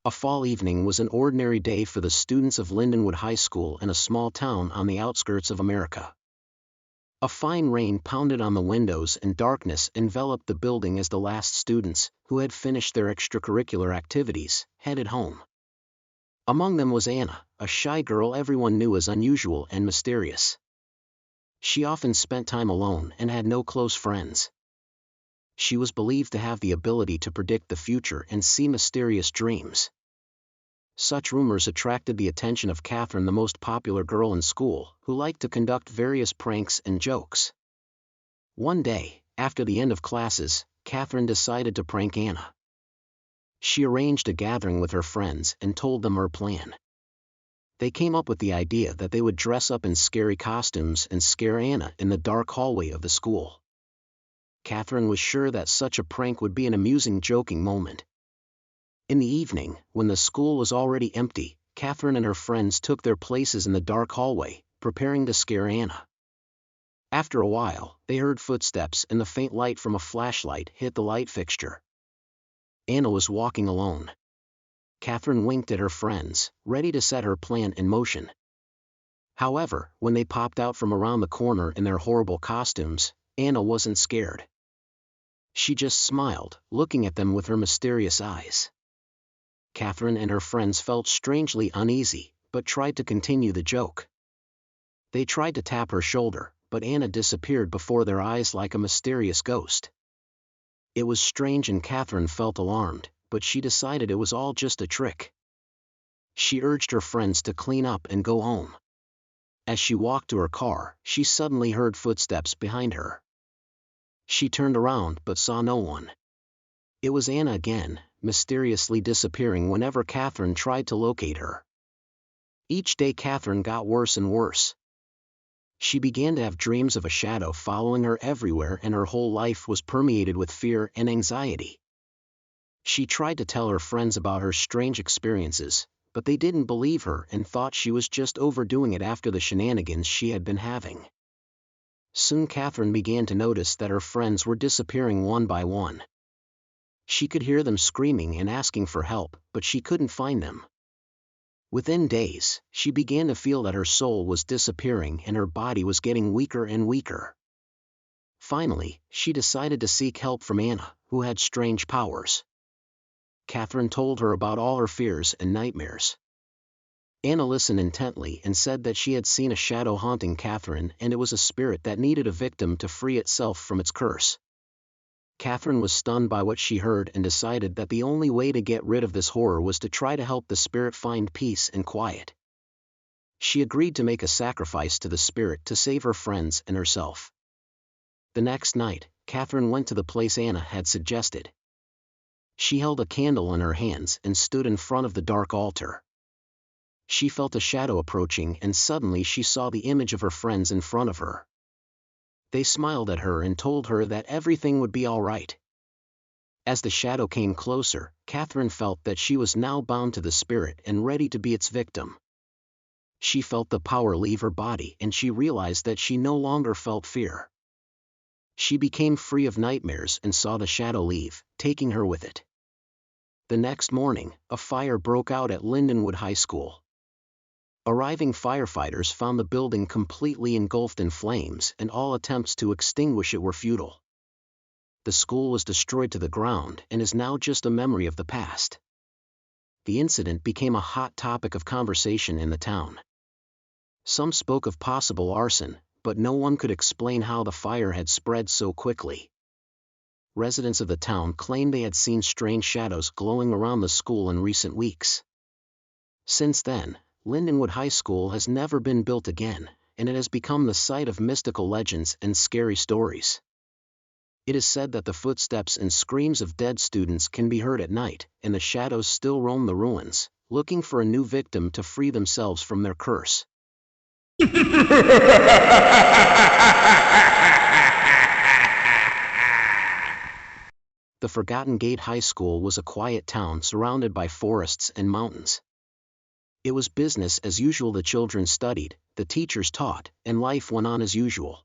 A fall evening was an ordinary day for the students of Lindenwood High School in a small town on the outskirts of America. A fine rain pounded on the windows and darkness enveloped the building as the last students, who had finished their extracurricular activities, headed home. Among them was Anna, a shy girl everyone knew as unusual and mysterious. She often spent time alone and had no close friends. She was believed to have the ability to predict the future and see mysterious dreams. Such rumors attracted the attention of Catherine, the most popular girl in school, who liked to conduct various pranks and jokes. One day, after the end of classes, Catherine decided to prank Anna. She arranged a gathering with her friends and told them her plan. They came up with the idea that they would dress up in scary costumes and scare Anna in the dark hallway of the school. Catherine was sure that such a prank would be an amusing, joking moment. In the evening, when the school was already empty, Catherine and her friends took their places in the dark hallway, preparing to scare Anna. After a while, they heard footsteps and the faint light from a flashlight hit the light fixture. Anna was walking alone. Catherine winked at her friends, ready to set her plan in motion. However, when they popped out from around the corner in their horrible costumes, Anna wasn't scared. She just smiled, looking at them with her mysterious eyes. Catherine and her friends felt strangely uneasy, but tried to continue the joke. They tried to tap her shoulder, but Anna disappeared before their eyes like a mysterious ghost. It was strange and Catherine felt alarmed, but she decided it was all just a trick. She urged her friends to clean up and go home. As she walked to her car, she suddenly heard footsteps behind her. She turned around but saw no one. It was Anna again, mysteriously disappearing whenever Catherine tried to locate her. Each day Catherine got worse and worse. She began to have dreams of a shadow following her everywhere, and her whole life was permeated with fear and anxiety. She tried to tell her friends about her strange experiences, but they didn't believe her and thought she was just overdoing it after the shenanigans she had been having. Soon Catherine began to notice that her friends were disappearing one by one. She could hear them screaming and asking for help, but she couldn't find them. Within days, she began to feel that her soul was disappearing and her body was getting weaker and weaker. Finally, she decided to seek help from Anna, who had strange powers. Catherine told her about all her fears and nightmares. Anna listened intently and said that she had seen a shadow haunting Catherine, and it was a spirit that needed a victim to free itself from its curse. Catherine was stunned by what she heard and decided that the only way to get rid of this horror was to try to help the spirit find peace and quiet. She agreed to make a sacrifice to the spirit to save her friends and herself. The next night, Catherine went to the place Anna had suggested. She held a candle in her hands and stood in front of the dark altar. She felt a shadow approaching, and suddenly she saw the image of her friends in front of her. They smiled at her and told her that everything would be all right. As the shadow came closer, Catherine felt that she was now bound to the spirit and ready to be its victim. She felt the power leave her body and she realized that she no longer felt fear. She became free of nightmares and saw the shadow leave, taking her with it. The next morning, a fire broke out at Lindenwood High School. Arriving firefighters found the building completely engulfed in flames, and all attempts to extinguish it were futile. The school was destroyed to the ground and is now just a memory of the past. The incident became a hot topic of conversation in the town. Some spoke of possible arson, but no one could explain how the fire had spread so quickly. Residents of the town claimed they had seen strange shadows glowing around the school in recent weeks. Since then, Lindenwood High School has never been built again, and it has become the site of mystical legends and scary stories. It is said that the footsteps and screams of dead students can be heard at night, and the shadows still roam the ruins, looking for a new victim to free themselves from their curse. The Forgotten Gate High School was a quiet town surrounded by forests and mountains. It was business as usual. The children studied, the teachers taught, and life went on as usual.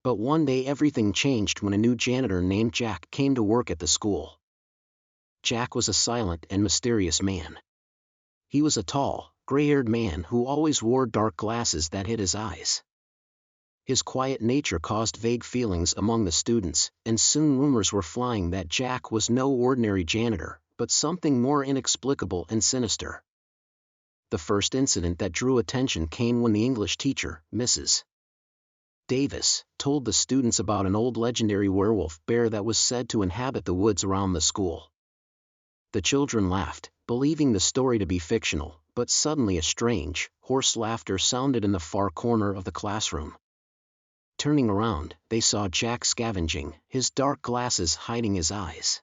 But one day everything changed when a new janitor named Jack came to work at the school. Jack was a silent and mysterious man. He was a tall, gray-haired man who always wore dark glasses that hid his eyes. His quiet nature caused vague feelings among the students, and soon rumors were flying that Jack was no ordinary janitor, but something more inexplicable and sinister. The first incident that drew attention came when the English teacher, Mrs. Davis, told the students about an old legendary werewolf bear that was said to inhabit the woods around the school. The children laughed, believing the story to be fictional, but suddenly a strange, hoarse laughter sounded in the far corner of the classroom. Turning around, they saw Jack scavenging, his dark glasses hiding his eyes.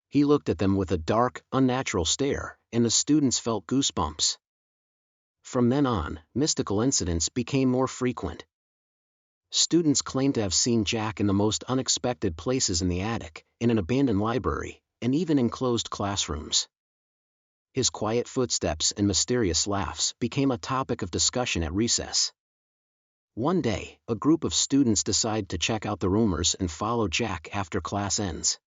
He looked at them with a dark, unnatural stare, and the students felt goosebumps. From then on, mystical incidents became more frequent. Students claimed to have seen Jack in the most unexpected places: in the attic, in an abandoned library, and even in closed classrooms. His quiet footsteps and mysterious laughs became a topic of discussion at recess. One day, a group of students decide to check out the rumors and follow Jack after class ends.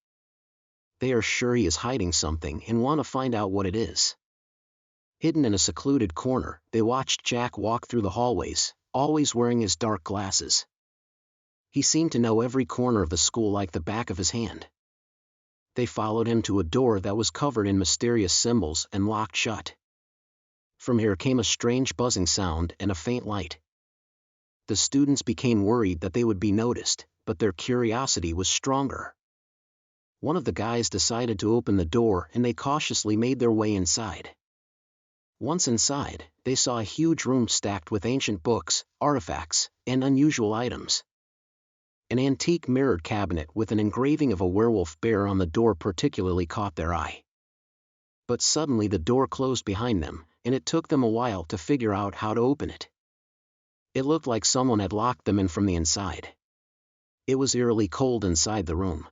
They are sure he is hiding something and want to find out what it is. Hidden in a secluded corner, they watched Jack walk through the hallways, always wearing his dark glasses. He seemed to know every corner of the school like the back of his hand. They followed him to a door that was covered in mysterious symbols and locked shut. From here came a strange buzzing sound and a faint light. The students became worried that they would be noticed, but their curiosity was stronger. One of the guys decided to open the door and they cautiously made their way inside. Once inside, they saw a huge room stacked with ancient books, artifacts, and unusual items. An antique mirrored cabinet with an engraving of a werewolf bear on the door particularly caught their eye. But suddenly the door closed behind them, and it took them a while to figure out how to open it. It looked like someone had locked them in from the inside. It was eerily cold inside the room.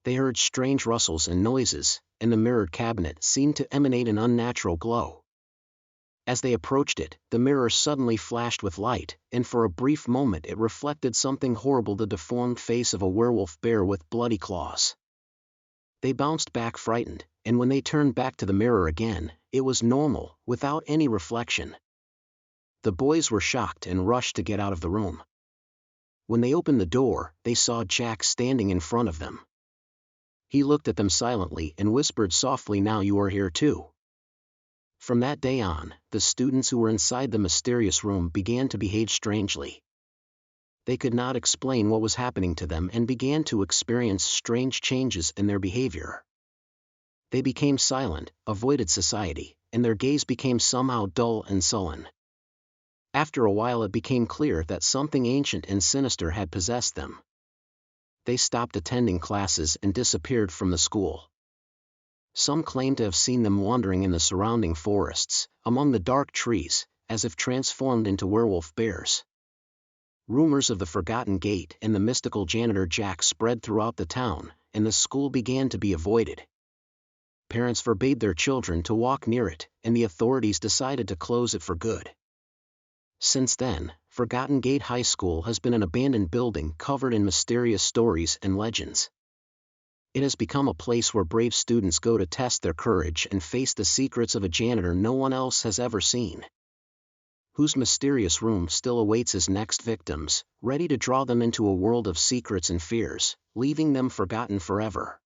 They heard strange rustles and noises, and the mirrored cabinet seemed to emanate an unnatural glow. As they approached it, the mirror suddenly flashed with light, and for a brief moment it reflected something horrible: the deformed face of a werewolf bear with bloody claws. They bounced back frightened, and when they turned back to the mirror again, it was normal, without any reflection. The boys were shocked and rushed to get out of the room. When they opened the door, they saw Jack standing in front of them. He looked at them silently and whispered softly, "Now you are here too." From that day on, the students who were inside the mysterious room began to behave strangely. They could not explain what was happening to them and began to experience strange changes in their behavior. They became silent, avoided society, and their gaze became somehow dull and sullen. After a while it became clear that something ancient and sinister had possessed them. They stopped attending classes and disappeared from the school. Some claimed to have seen them wandering in the surrounding forests, among the dark trees, as if transformed into werewolf bears. Rumors of the Forgotten Gate and the mystical janitor Jack spread throughout the town, and the school began to be avoided. Parents forbade their children to walk near it, and the authorities decided to close it for good. Since then, Forgotten Gate High School has been an abandoned building covered in mysterious stories and legends. It has become a place where brave students go to test their courage and face the secrets of a janitor no one else has ever seen, whose mysterious room still awaits his next victims, ready to draw them into a world of secrets and fears, leaving them forgotten forever.